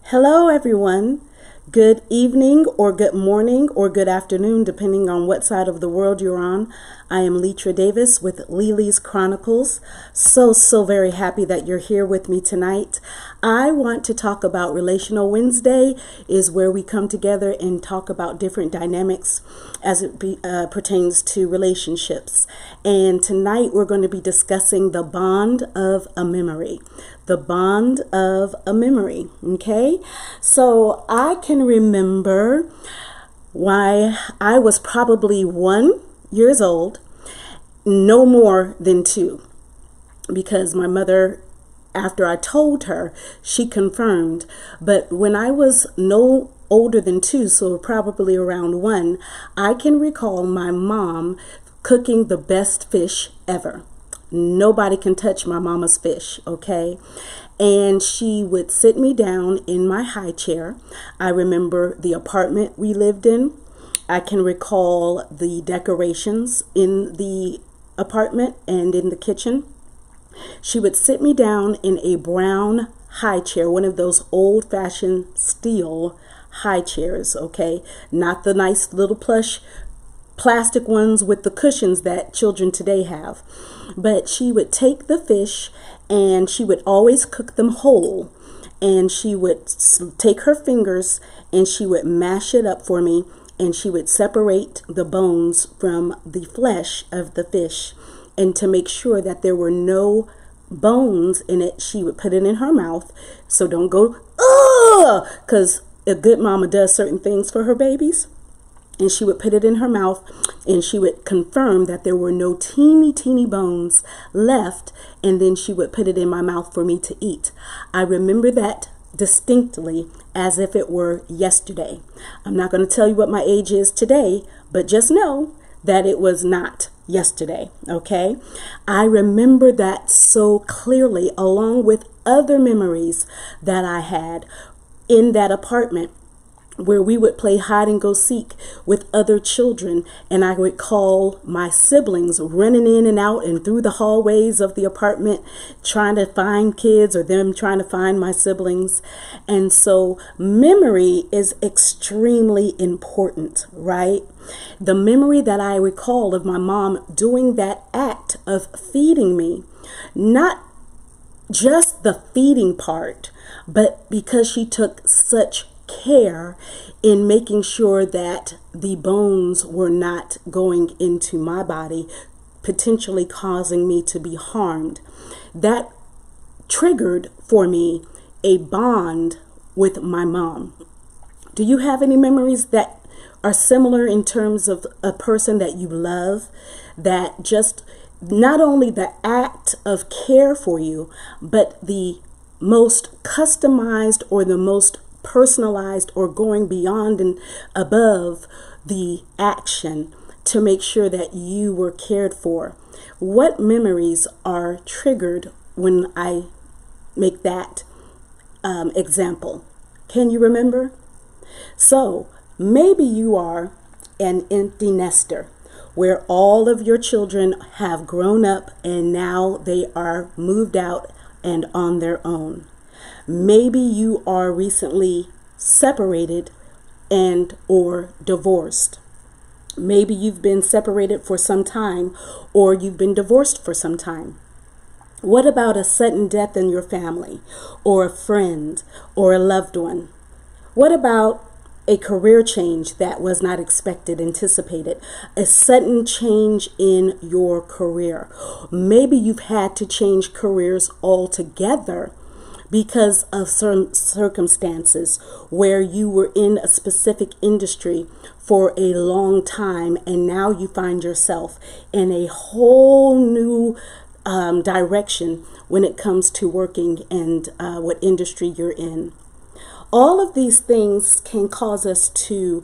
Hello, everyone. Good evening or good morning or good afternoon, depending on what side of the world you're on. I am Letra Davis with Lily's Chronicles. So very happy that you're here with me tonight. I want to talk about Relational Wednesday, is where we come together and talk about different dynamics as it pertains to relationships. And tonight we're going to be discussing the bond of a memory. The bond of a memory. Okay, so I can remember why I was probably 1 year old, no more than 2, because my mother, after I told her, she confirmed. But when I was no older than 2, so probably around 1, I can recall my mom cooking the best fish ever. Nobody can touch my mama's fish, okay? And she would sit me down in my high chair. I remember the apartment we lived in. I can recall the decorations in the apartment and in the kitchen. She would sit me down in a brown high chair, one of those old-fashioned steel high chairs, okay? Not the nice little plush plastic ones with the cushions that children today have. But she would take the fish and she would always cook them whole. And she would take her fingers and she would mash it up for me, and she would separate the bones from the flesh of the fish. And to make sure that there were no bones in it, she would put it in her mouth. So don't go, ugh, because a good mama does certain things for her babies. And she would put it in her mouth and she would confirm that there were no teeny bones left. And then she would put it in my mouth for me to eat. I remember that distinctly as if it were yesterday. I'm not going to tell you what my age is today, but just know that it was not yesterday, okay? I remember that so clearly, along with other memories that I had in that apartment, where we would play hide and go seek with other children. And I would call my siblings running in and out and through the hallways of the apartment, trying to find kids or them trying to find my siblings. And so memory is extremely important, right? The memory that I recall of my mom doing that act of feeding me, not just the feeding part, but because she took such care in making sure that the bones were not going into my body, potentially causing me to be harmed. That triggered for me a bond with my mom. Do you have any memories that are similar in terms of a person that you love, that just not only the act of care for you, but the most customized or the most personalized or going beyond and above the action to make sure that you were cared for? What memories are triggered when I make that example? Can you remember? So maybe you are an empty nester where all of your children have grown up and now they are moved out and on their own. Maybe you are recently separated and or divorced. Maybe you've been separated for some time or you've been divorced for some time. What about a sudden death in your family or a friend or a loved one? What about a career change that was not expected, anticipated, a sudden change in your career? Maybe you've had to change careers altogether because of certain circumstances where you were in a specific industry for a long time and now you find yourself in a whole new direction when it comes to working and what industry you're in. All of these things can cause us to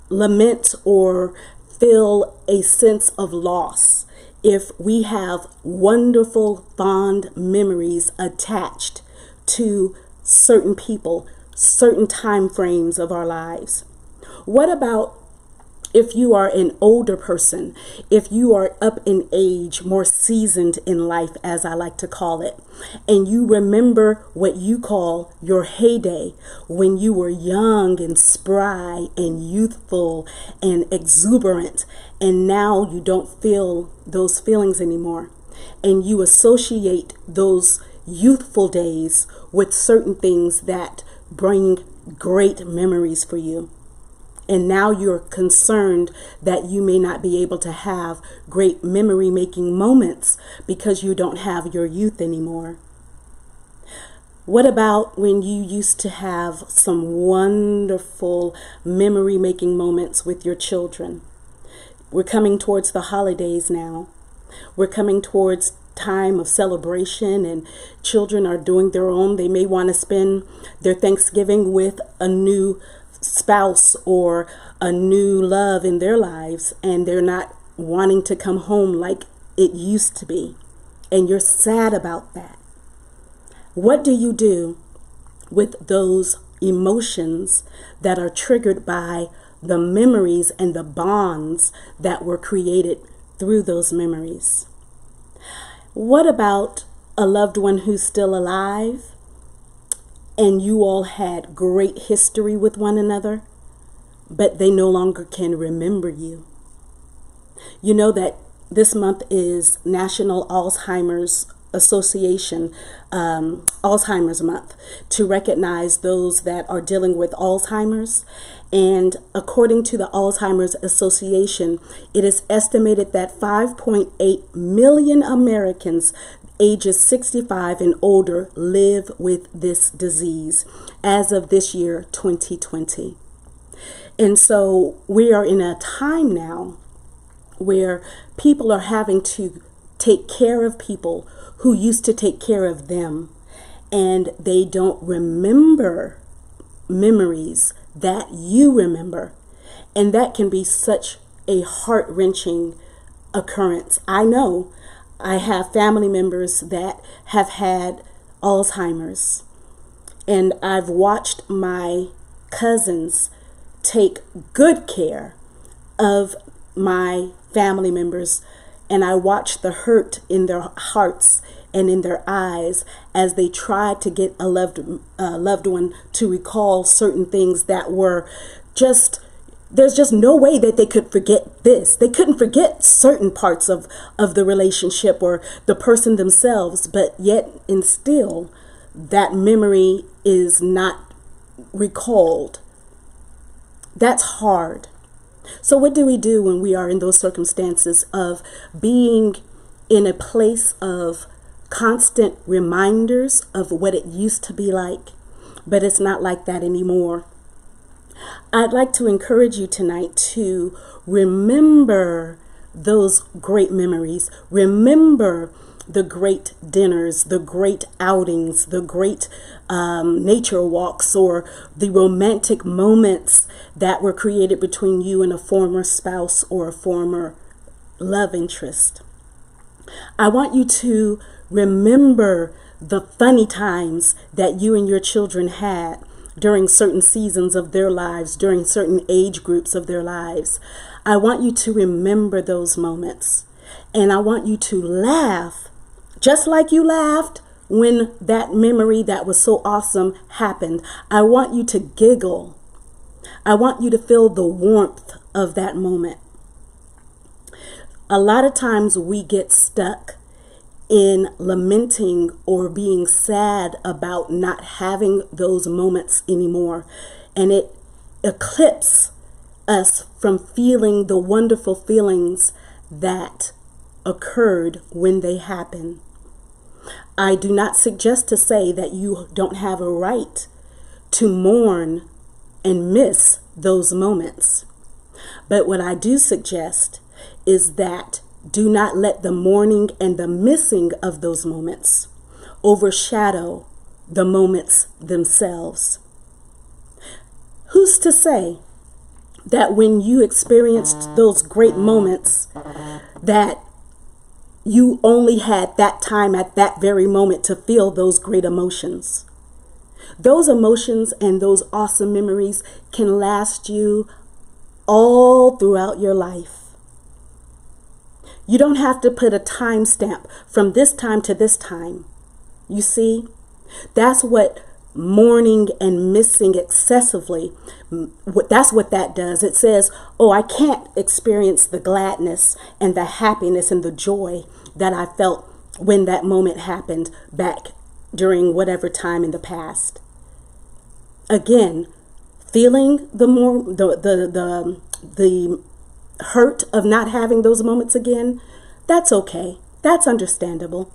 lament or feel a sense of loss if we have wonderful, fond memories attached to certain people, certain time frames of our lives. What about If you are an older person, if you are up in age, more seasoned in life, as I like to call it, and you remember what you call your heyday, when you were young and spry and youthful and exuberant, and now you don't feel those feelings anymore, and you associate those youthful days with certain things that bring great memories for you. And now you're concerned that you may not be able to have great memory-making moments because you don't have your youth anymore. What about when you used to have some wonderful memory-making moments with your children? We're coming towards the holidays now. We're coming towards time of celebration, and children are doing their own. They may want to spend their Thanksgiving with a new spouse or a new love in their lives, and they're not wanting to come home like it used to be, and you're sad about that. What do you do with those emotions that are triggered by the memories and the bonds that were created through those memories? What about a loved one who's still alive and you all had great history with one another, but they no longer can remember you? You know that this month is National Alzheimer's Association, Alzheimer's Month, to recognize those that are dealing with Alzheimer's. And according to the Alzheimer's Association, it is estimated that 5.8 million Americans ages 65 and older live with this disease as of this year, 2020. And so we are in a time now where people are having to take care of people who used to take care of them, and they don't remember memories that you remember. And that can be such a heart-wrenching occurrence. I know I have family members that have had Alzheimer's, and I've watched my cousins take good care of my family members, and I watch the hurt in their hearts and in their eyes as they try to get a loved one to recall certain things that were just, there's just no way that they could forget this. They couldn't forget certain parts of the relationship or the person themselves, but yet and still that memory is not recalled. That's hard. So what do we do when we are in those circumstances of being in a place of constant reminders of what it used to be like, but it's not like that anymore? I'd like to encourage you tonight to remember those great memories. Remember the great dinners, the great outings, the great nature walks, or the romantic moments that were created between you and a former spouse or a former love interest. I want you to remember the funny times that you and your children had during certain seasons of their lives, during certain age groups of their lives. I want you to remember those moments, and I want you to laugh just like you laughed when that memory that was so awesome happened. I want you to giggle. I want you to feel the warmth of that moment. A lot of times we get stuck in lamenting or being sad about not having those moments anymore, and it eclipses us from feeling the wonderful feelings that occurred when they happened. I do not suggest to say that you don't have a right to mourn and miss those moments. But what I do suggest is that do not let the mourning and the missing of those moments overshadow the moments themselves. Who's to say that when you experienced those great moments that you only had that time at that very moment to feel those great emotions? Those emotions and those awesome memories can last you all throughout your life. You don't have to put a timestamp from this time to this time. You see, that's what mourning and missing excessively, that's what that does. It says, oh, I can't experience the gladness and the happiness and the joy that I felt when that moment happened back during whatever time in the past. Again, feeling the hurt of not having those moments again, that's okay. That's understandable.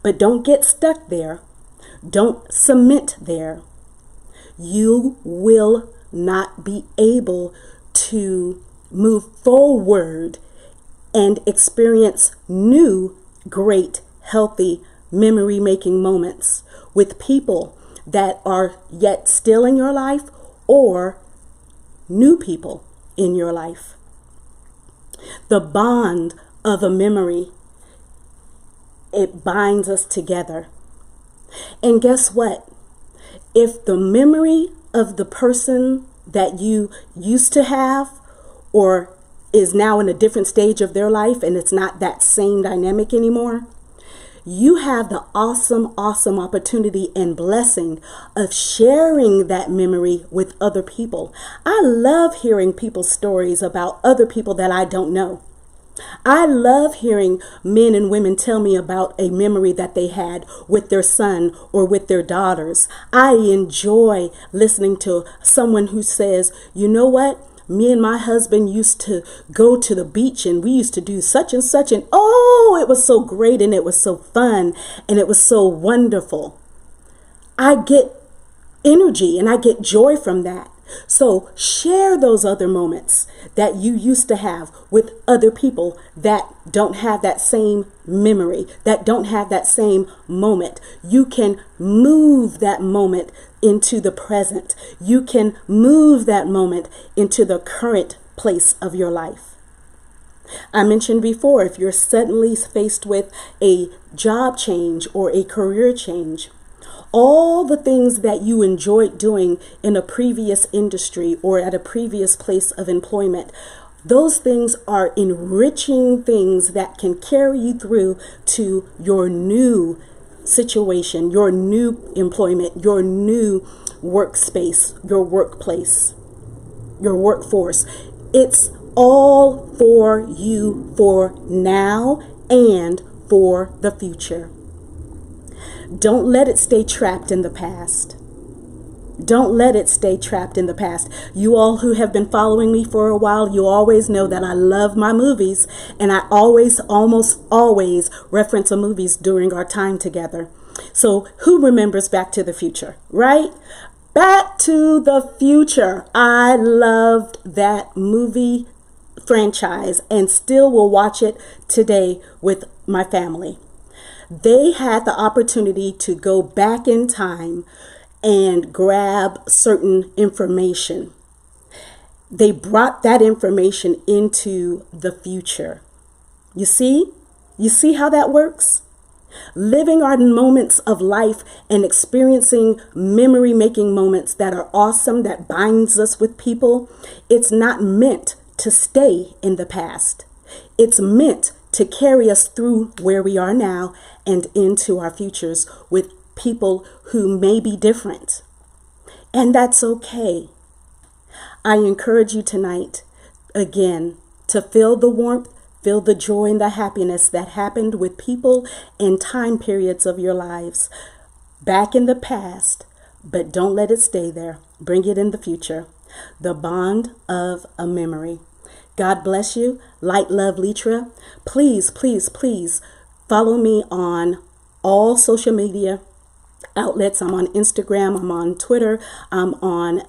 But don't get stuck there. Don't cement there. You will not be able to move forward and experience new, great, healthy, memory-making moments with people that are yet still in your life or new people in your life. The bond of a memory, it binds us together. And guess what? If the memory of the person that you used to have or is now in a different stage of their life and it's not that same dynamic anymore, you have the awesome opportunity and blessing of sharing that memory with other people. I love hearing people's stories about other people that I don't know. I love hearing men and women tell me about a memory that they had with their son or with their daughters. I enjoy listening to someone who says, you know what? Me and my husband used to go to the beach and we used to do such and such, and oh, it was so great and it was so fun and it was so wonderful. I get energy and I get joy from that. So share those other moments that you used to have with other people that don't have that same memory, that don't have that same moment. You can move that moment into the present. You can move that moment into the current place of your life. I mentioned before, if you're suddenly faced with a job change or a career change, all the things that you enjoyed doing in a previous industry or at a previous place of employment, those things are enriching things that can carry you through to your new situation, your new employment, your new workspace, your workplace, your workforce. It's all for you for now and for the future. Don't let it stay trapped in the past. Don't let it stay trapped in the past. You all who have been following me for a while, you always know that I love my movies, and I almost always reference the movies during our time together. So who remembers Back to the Future, right? Back to the Future. I loved that movie franchise and still will watch it today with my family. They had the opportunity to go back in time and grab certain information. They brought that information into the future. You see how that works? Living our moments of life and experiencing memory-making moments that are awesome, that binds us with people. It's not meant to stay in the past. It's meant to carry us through where we are now and into our futures with people who may be different. And that's okay. I encourage you tonight, again, to feel the warmth, feel the joy and the happiness that happened with people and time periods of your lives back in the past, but don't let it stay there. Bring it in the future. The bond of a memory. God bless you. Light, love, Letra. Please, please, please follow me on all social media outlets. I'm on Instagram. I'm on Twitter. I'm on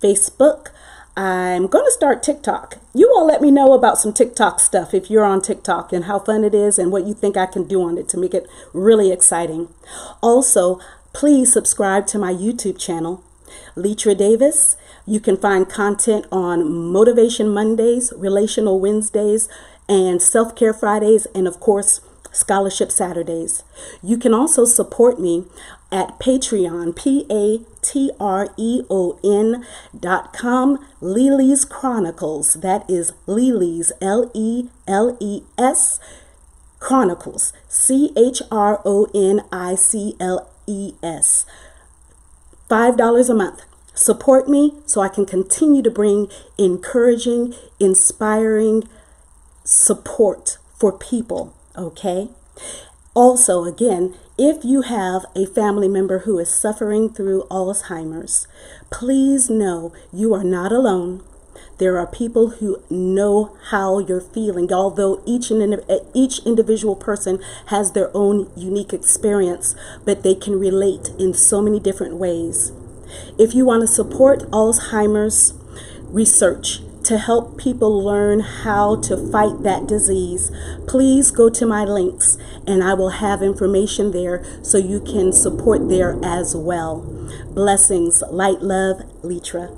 Facebook. I'm going to start TikTok. You all let me know about some TikTok stuff if you're on TikTok and how fun it is and what you think I can do on it to make it really exciting. Also, please subscribe to my YouTube channel, Letra Davis. You can find content on Motivation Mondays, Relational Wednesdays, and SelfCare Fridays, and of course, Scholarship Saturdays. You can also support me at Patreon, patreon.com, Lily's Chronicles. That is Lily's, L-E-L-E-S, Chronicles, CHRONICLES. $5 a month. Support me so I can continue to bring encouraging, inspiring support for people, okay? Also, again, if you have a family member who is suffering through Alzheimer's, please know you are not alone. There are people who know how you're feeling, although each individual person has their own unique experience, but they can relate in so many different ways. If you want to support Alzheimer's research to help people learn how to fight that disease, please go to my links and I will have information there so you can support there as well. Blessings, light, love, Letra.